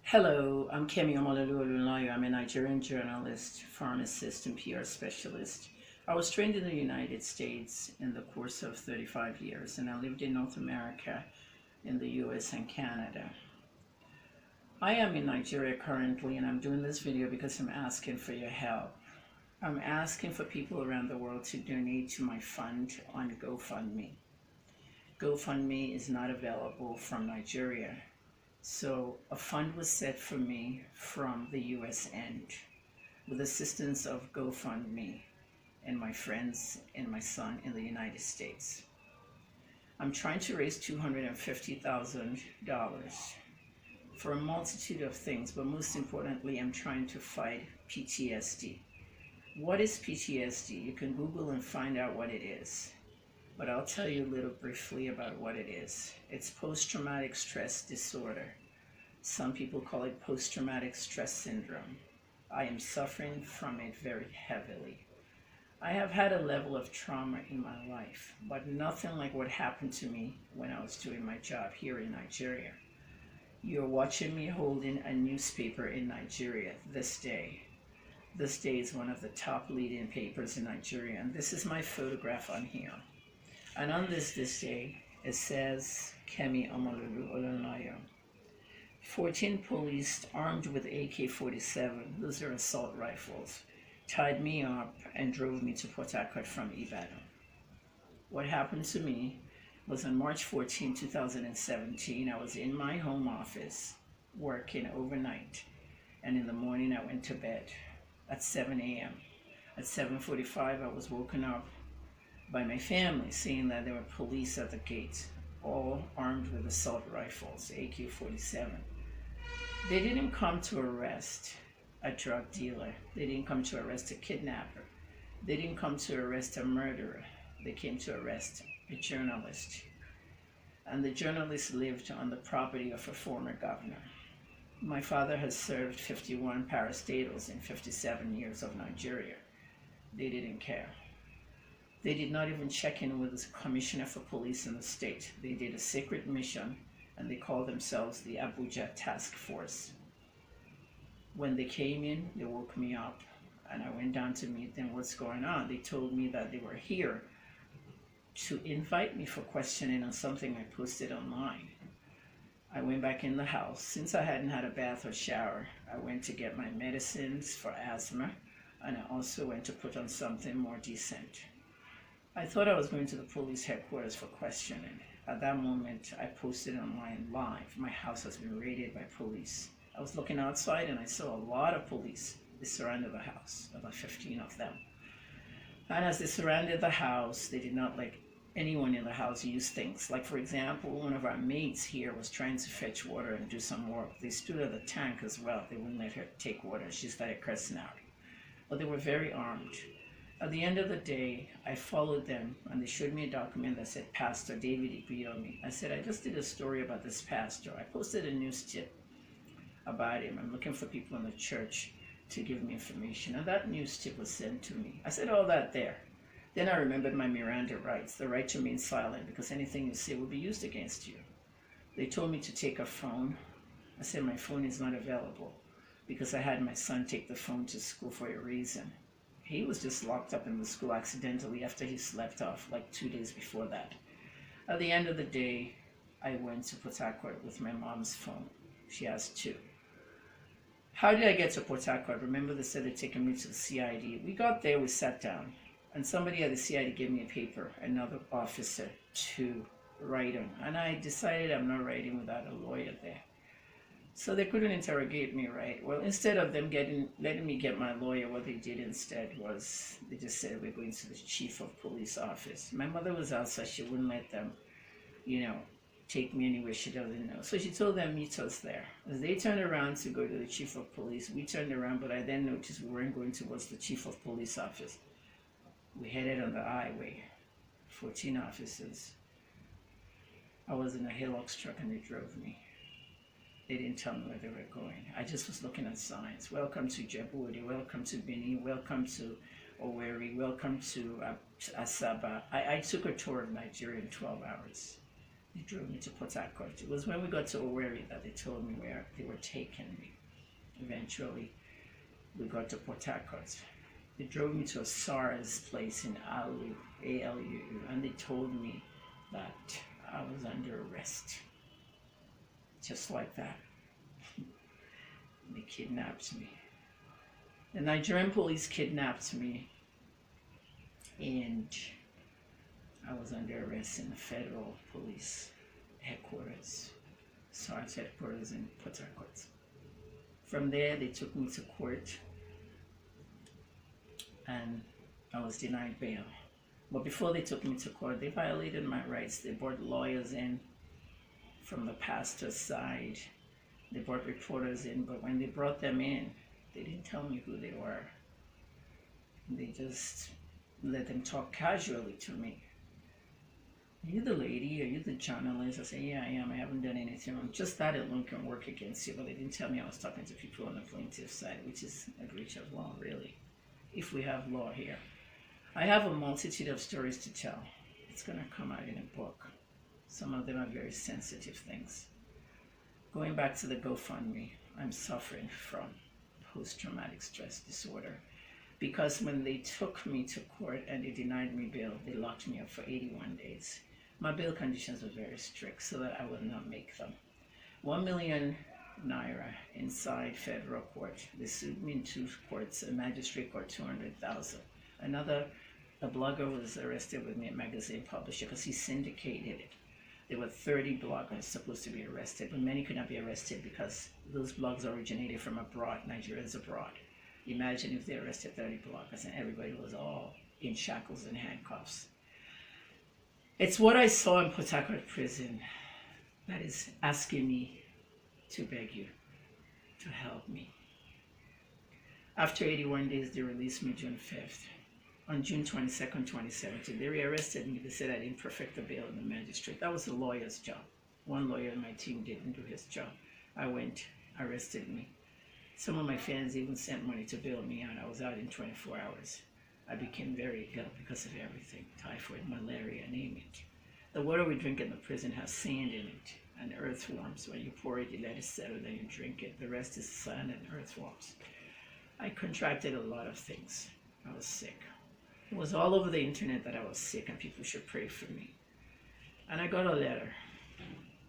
Hello, I'm Kemi Omololu-Olunloyo. I'm a Nigerian journalist, pharmacist, and PR specialist. I was trained in the United States in the course of 35 years, and I lived in North America, in the US and Canada. I am in Nigeria currently, and I'm doing this video because I'm asking for your help. I'm asking for people around the world to donate to my fund on GoFundMe. GoFundMe is not available from Nigeria. So a fund was set for me from the US end with assistance of GoFundMe and my friends and my son in the United States. I'm trying to raise $250,000 for a multitude of things, but most importantly, I'm trying to fight PTSD. What is PTSD? You can Google and find out what it is, but I'll tell you a little briefly about what it is. It's post-traumatic stress disorder. Some people call it post-traumatic stress syndrome. I am suffering from it very heavily. I have had a level of trauma in my life, but nothing like what happened to me when I was doing my job here in Nigeria. You're watching me holding a newspaper in Nigeria this day. This day is one of the top leading papers in Nigeria, and this is my photograph on here. And on this day, it says Kemi Omololu-Olunloyo. 14 police armed with AK-47, those are assault rifles, tied me up and drove me to Port Harcourt from Ibadan. What happened to me was on March 14, 2017, I was in my home office working overnight, and in the morning I went to bed at 7 a.m. At 7:45 I was woken up by my family saying that there were police at the gate, all armed with assault rifles, AK-47. They didn't come to arrest a drug dealer. They didn't come to arrest a kidnapper. They didn't come to arrest a murderer. They came to arrest a journalist. And the journalist lived on the property of a former governor. My father has served 51 parastatals in 57 years of Nigeria. They didn't care. They did not even check in with the commissioner for police in the state. They did a secret mission, and they called themselves the Abuja Task Force. When they came in, they woke me up, and I went down to meet them. What's going on? They told me that they were here to invite me for questioning on something I posted online. I went back in the house. Since I hadn't had a bath or shower, I went to get my medicines for asthma, and I also went to put on something more decent. I thought I was going to the police headquarters for questioning. At that moment, I posted online live. My house has been raided by police. I was looking outside and I saw a lot of police. They surrounded the house, about 15 of them. And as they surrounded the house, they did not let anyone in the house use things. Like, for example, one of our maids here was trying to fetch water and do some work. They stood at the tank as well. They wouldn't let her take water. She started cursing out. But they were very armed. At the end of the day, I followed them, and they showed me a document that said Pastor David Ibiyomi. I said, I just did a story about this pastor. I posted a news tip about him. I'm looking for people in the church to give me information. And that news tip was sent to me. I said all that there. Then I remembered my Miranda rights, the right to remain silent, because anything you say will be used against you. They told me to take a phone. I said my phone is not available because I had my son take the phone to school for a reason. He was just locked up in the school accidentally after he slept off like 2 days before that. At the end of the day, I went to Port Harcourt with my mom's phone. She has two. How did I get to Port Harcourt? Remember, they said they'd taken me to the CID. We got there, we sat down, and somebody at the CID gave me a paper, another officer, to write on. And I decided I'm not writing without a lawyer there. So they couldn't interrogate me, right? Well, instead of them letting me get my lawyer, what they did instead was they just said, we're going to the chief of police office. My mother was outside. She wouldn't let them, take me anywhere she doesn't know. So she told them, meet us there. As they turned around to go to the chief of police, we turned around, but I then noticed we weren't going towards the chief of police office. We headed on the highway, 14 officers. I was in a Hilux truck and they drove me. They didn't tell me where they were going. I just was looking at signs. Welcome to Djibouti, welcome to Benin, welcome to Owerri, welcome to Asaba. I took a tour of Nigeria in 12 hours. They drove me to Port Harcourt. It was when we got to Owerri that they told me where they were taking me. Eventually, we got to Port Harcourt. They drove me to a SARS place in Alu, A-L-U, and they told me that I was under arrest. Just like that. They kidnapped me. The Nigerian police kidnapped me, and I was under arrest in the federal police headquarters, SARS headquarters in Port Harcourt. From there, they took me to court, and I was denied bail. But before they took me to court, they violated my rights. They brought lawyers in from the pastor's side. They brought reporters in, but when they brought them in, they didn't tell me who they were. They just let them talk casually to me. Are you the lady? Are you the journalist? I say, yeah, I am. I haven't done anything wrong. Just that alone can work against you, but they didn't tell me I was talking to people on the plaintiff's side, which is a breach of law, really, if we have law here. I have a multitude of stories to tell. It's going to come out in a book. Some of them are very sensitive things. Going back to the GoFundMe, I'm suffering from post-traumatic stress disorder, because when they took me to court and they denied me bail, they locked me up for 81 days. My bail conditions were very strict so that I would not make them. 1 million naira inside federal court. They sued me in 2 courts, a magistrate court 200,000. A blogger was arrested with me, a magazine publisher, because he syndicated it. There were 30 bloggers supposed to be arrested, but many could not be arrested because those blogs originated from abroad, Nigerians abroad. Imagine if they arrested 30 bloggers and everybody was all in shackles and handcuffs. It's what I saw in Port Harcourt prison that is asking me to beg you to help me. After 81 days, they released me June 5th. On June 22nd, 2017, they rearrested me. They said I didn't perfect the bail in the magistrate. That was the lawyer's job. One lawyer in my team didn't do his job. I went, arrested me. Some of my fans even sent money to bail me out. I was out in 24 hours. I became very ill because of everything. Typhoid, malaria, name it. The water we drink in the prison has sand in it and earthworms. When you pour it, you let it settle, then you drink it. The rest is sand and earthworms. I contracted a lot of things. I was sick. It was all over the internet that I was sick and people should pray for me. And I got a letter.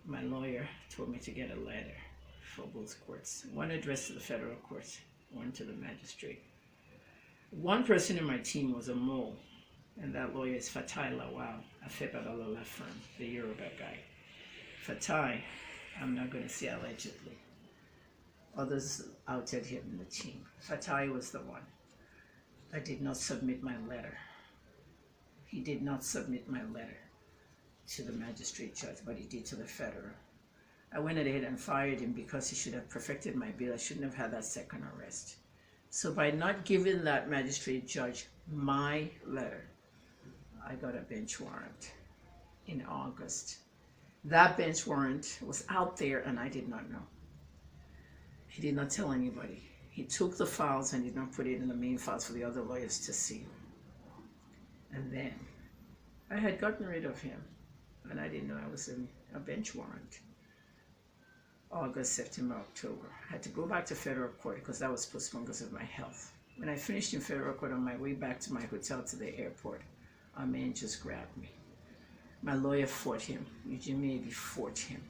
My lawyer told me to get a letter for both courts. One addressed to the federal courts, one to the magistrate. One person in my team was a mole, and that lawyer is Fatai Lawal, a Febabalola firm, the Yoruba guy. Fatai, I'm not going to say allegedly. Others outed him in the team. Fatai was the one. I did not submit my letter. He did not submit my letter to the magistrate judge, but he did to the federal. I went ahead and fired him because he should have perfected my bail. I shouldn't have had that second arrest. So by not giving that magistrate judge my letter, I got a bench warrant in August. That bench warrant was out there and I did not know. He did not tell anybody. He took the files and did not put it in the main files for the other lawyers to see. And then I had gotten rid of him and I didn't know I was in a bench warrant. August, September, October. I had to go back to federal court because that was postponed because of my health. When I finished in federal court on my way back to my hotel to the airport, a man just grabbed me. My lawyer fought him. Eugene Maybe fought him,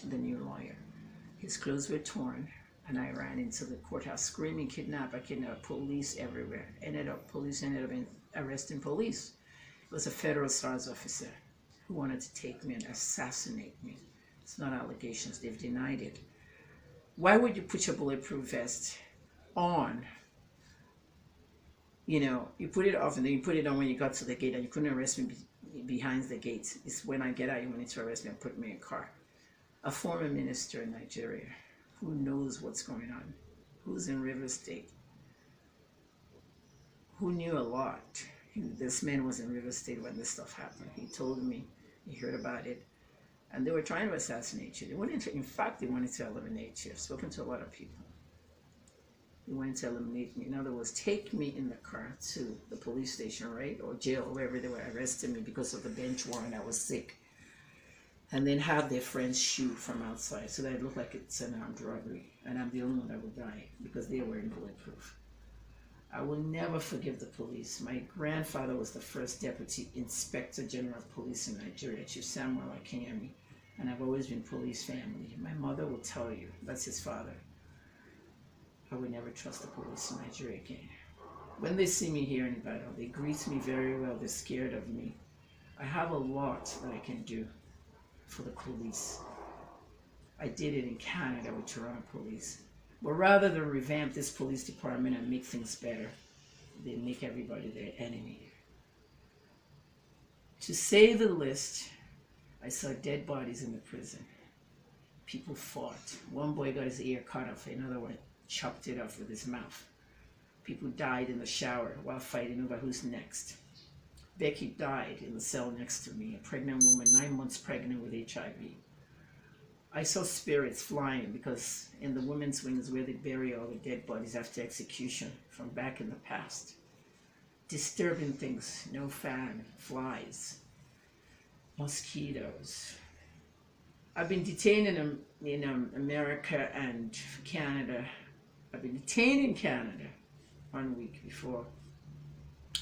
the new lawyer. His clothes were torn. And I ran into the courthouse screaming, kidnap, I kidnapped, police everywhere. Police ended up arresting police. It was a federal SARS officer who wanted to take me and assassinate me. It's not allegations, they've denied it. Why would you put your bulletproof vest on? You know, you put it off and then you put it on when you got to the gate and you couldn't arrest me behind the gate. It's when I get out, you wanted to arrest me and put me in a car. A former minister in Nigeria, who knows what's going on, who's in River State, who knew a lot. This man was in River State when this stuff happened. He told me, he heard about it, and they were trying to assassinate you. They wanted to, in fact, they wanted to eliminate you. I've spoken to a lot of people. They wanted to eliminate me. In other words, take me in the car to the police station, right, or jail, wherever they were arresting me because of the bench warrant. I was sick. and then have their friends shoot from outside so that it looked like it's an armed robbery, and I'm the only one that will die because they are wearing bulletproof. I will never forgive the police. My grandfather was the first Deputy Inspector General of Police in Nigeria, Chief Samuel Akeyemi, and I've always been police family. My mother will tell you, that's his father. I would never trust the police in Nigeria again. When they see me here in Ibadan, they greet me very well. They're scared of me. I have a lot that I can do for the police. I did it in Canada with Toronto Police. But rather than revamp this police department and make things better, they make everybody their enemy. To say the least, I saw dead bodies in the prison. People fought. One boy got his ear cut off, another one chopped it off with his mouth. People died in the shower while fighting over who's next. Becky died in the cell next to me, a pregnant woman, 9 months pregnant with HIV. I saw spirits flying because in the women's wing is where they bury all the dead bodies after execution from back in the past. Disturbing things, no fan, flies, mosquitoes. I've been detained in America and Canada. I've been detained in Canada 1 week before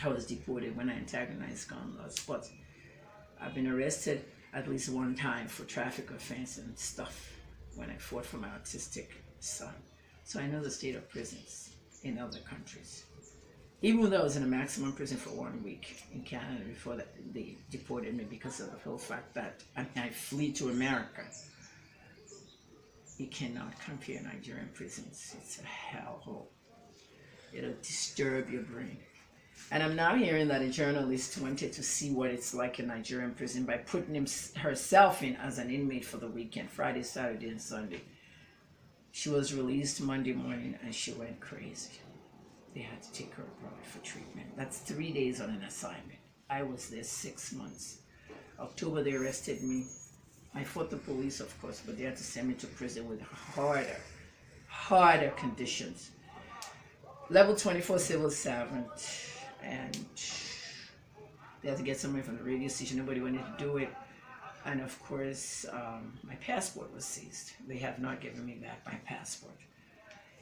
I was deported when I antagonized gun laws. But I've been arrested at least one time for traffic offense and stuff when I fought for my autistic son. So I know the state of prisons in other countries. Even though I was in a maximum prison for 1 week in Canada before they deported me because of the whole fact that I flee to America. You cannot compare Nigerian prisons. It's a hellhole. It'll disturb your brain. And I'm now hearing that a journalist wanted to see what it's like in Nigerian prison by putting herself in as an inmate for the weekend, Friday, Saturday, and Sunday. She was released Monday morning and she went crazy. They had to take her abroad for treatment. That's 3 days on an assignment. I was there 6 months. October, they arrested me. I fought the police, of course, but they had to send me to prison with harder conditions. Level 24 civil servant, and they had to get somebody from the radio station. Nobody wanted to do it. And of course, my passport was seized. They have not given me back my passport.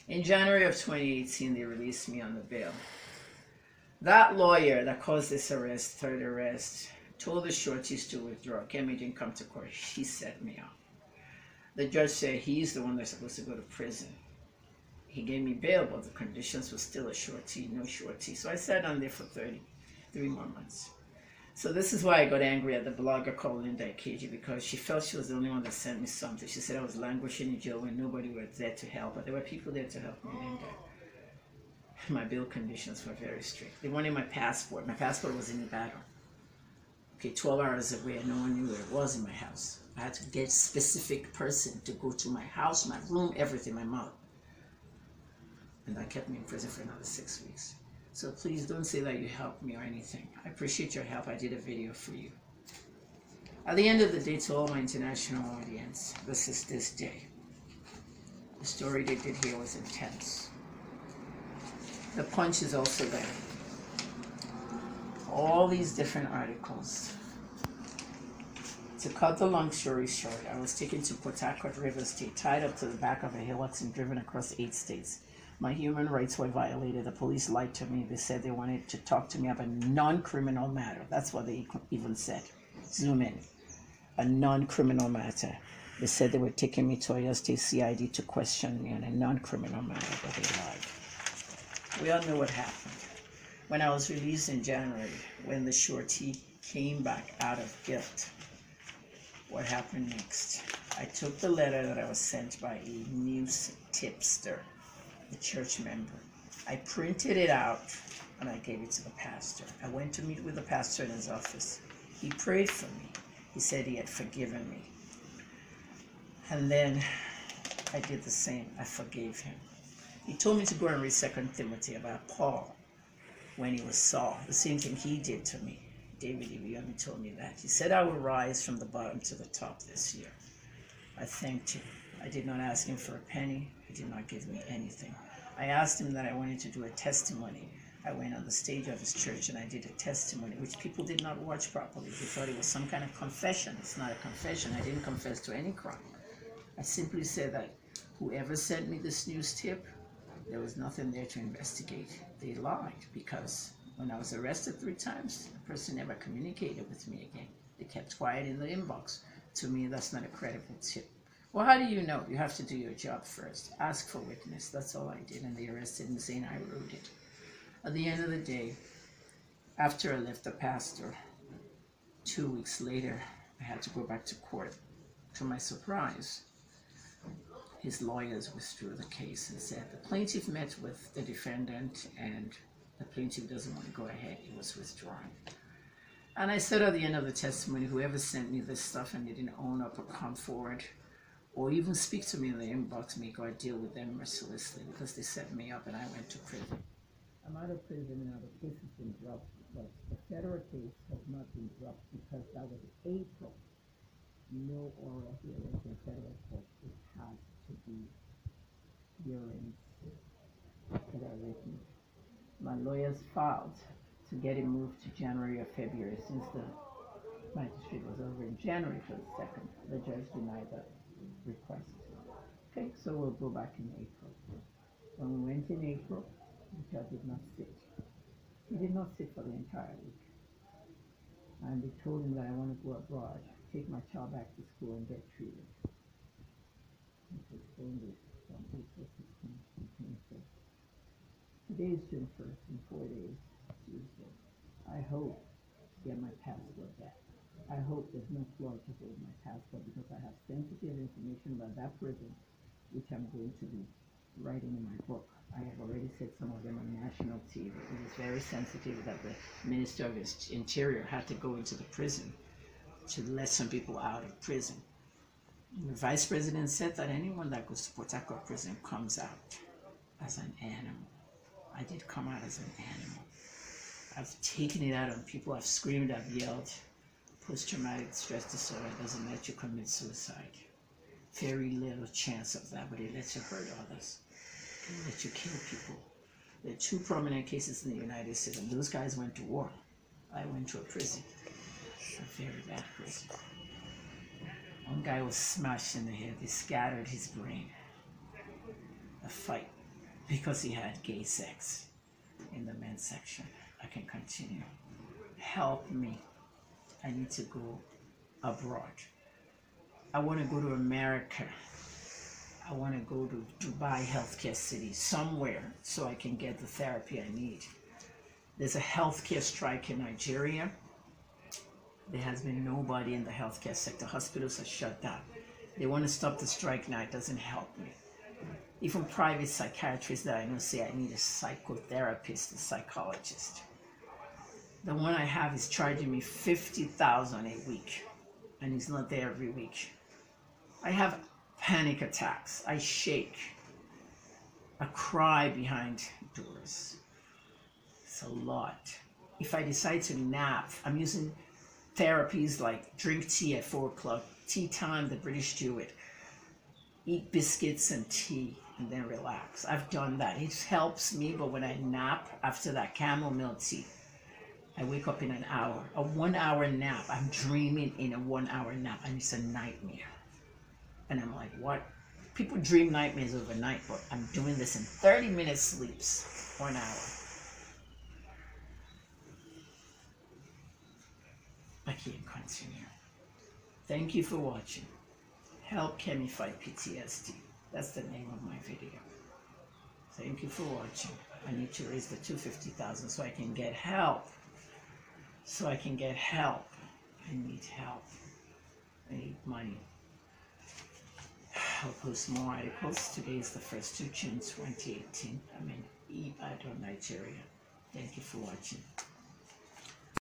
In January of 2018, they released me on the bail. That lawyer that caused this arrest, third arrest, told the shorties to withdraw. Kemi didn't come to court. She set me up. The judge said he's the one that's supposed to go to prison. He gave me bail, but the conditions were still a shorty, no shorty. So I sat on there for 33 more months. So this is why I got angry at the blogger called Linda Ikeji, because she felt she was the only one that sent me something. She said I was languishing in jail when nobody was there to help, but there were people there to help me, Linda. My bail conditions were very strict. They wanted my passport. My passport was in Ibadan. Okay, 12 hours away, and no one knew where it was in my house. I had to get a specific person to go to my house, my room, everything, my mother. And that kept me in prison for another 6 weeks. So please don't say that you helped me or anything. I appreciate your help. I did a video for you. At the end of the day, to all my international audience, this is this day. The story they did here was intense. The punch is also there. All these different articles. To cut the long story short, I was taken to Port Harcourt River State, tied up to the back of a hillock and driven across 8 states. My human rights were violated. The police lied to me. They said they wanted to talk to me about a non-criminal matter. That's what they even said. Zoom in. A non-criminal matter. They said they were taking me to Oyo State CID to question me on a non-criminal matter, but they lied. We all know what happened. When I was released in January, when the shorty came back out of guilt, what happened next? I took the letter that I was sent by a news tipster, a church member. I printed it out and I gave it to the pastor. I went to meet with the pastor in his office. He prayed for me. He said he had forgiven me. And then I did the same. I forgave him. He told me to go and read 2 Timothy about Paul when he was Saul. The same thing he did to me. David Ibiyomi told me that. He said I would rise from the bottom to the top this year. I thanked him. I did not ask him for a penny. He did not give me anything. I asked him that I wanted to do a testimony I went on the stage of his church and I did a testimony, which people did not watch properly. They thought it was some kind of confession. It's not a confession. I didn't confess to any crime. I simply said that whoever sent me this news tip, there was nothing there to investigate. They lied, because when I was arrested 3 times, the person never communicated with me again. They kept quiet in the inbox. To me, that's not a credible tip. Well, how do you know? You have to do your job first. Ask for witness. That's all I did, and they arrested me saying I wrote it. At the end of the day, after I left the pastor, 2 weeks later, I had to go back to court. To my surprise, his lawyers withdrew the case and said the plaintiff met with the defendant and the plaintiff doesn't want to go ahead. It was withdrawn. And I said at the end of the testimony, whoever sent me this stuff and they didn't own up or come forward or even speak to me in the inbox, may God deal with them mercilessly, because they set me up and I went to prison. I'm out of prison now. The case has been dropped, but the federal case has not been dropped because that was April. No oral hearings in federal court. It has to be hearings that are written. My lawyers filed to get it moved to January or February, since the magistrate was over in January for the 2nd. The judge denied that request. Okay, so we'll go back in April. When we went in April, the judge did not sit. He did not sit for the entire week. And they told him that I want to go abroad, take my child back to school and get treated. He postponed it from April 16th to 25th. Today is June 1st, in 4 days, Tuesday. I hope to get my passport back. I hope there's no flaw to hold my passport, because I have sensitive information about that prison, which I'm going to be writing in my book. I have already said some of them on national TV. It is very sensitive that the Minister of Interior had to go into the prison to let some people out of prison. The Vice President said that anyone that goes to Port Harcourt prison comes out as an animal. I did come out as an animal. I've taken it out on people. I've screamed, I've yelled. Post-traumatic stress disorder doesn't let you commit suicide. Very little chance of that, but it lets you hurt others. It lets you kill people. There are 2 prominent cases in the United States, and those guys went to war. I went to a prison, a very bad prison. One guy was smashed in the head. They scattered his brain. A fight because he had gay sex in the men's section. I can continue. Help me. I need to go abroad. I want to go to America. I want to go to Dubai Healthcare City, somewhere, so I can get the therapy I need. There's a healthcare strike in Nigeria. There has been nobody in the healthcare sector. Hospitals are shut down. They want to stop the strike now. It doesn't help me. Even private psychiatrists that I know say I need a psychotherapist, a psychologist. The one I have is charging me $50,000 a week, and he's not there every week. I have panic attacks. I shake. I cry behind doors. It's a lot. If I decide to nap, I'm using therapies like drink tea at 4 o'clock, tea time, the British do it. Eat biscuits and tea and then relax. I've done that. It helps me, but when I nap after that chamomile tea, I wake up in an hour. A 1 hour nap. I'm dreaming in a 1 hour nap, and it's a nightmare. And I'm like, what? People dream nightmares overnight, but I'm doing this in 30-minute sleeps, 1 hour. I can't continue. Thank you for watching. Help Kemi fight PTSD. That's the name of my video. Thank you for watching. I need to raise the $250,000 so I can get help. I need help. I need money. I'll post more articles. Today is the 1st of June 2018. I'm in Ibadan, Nigeria. Thank you for watching.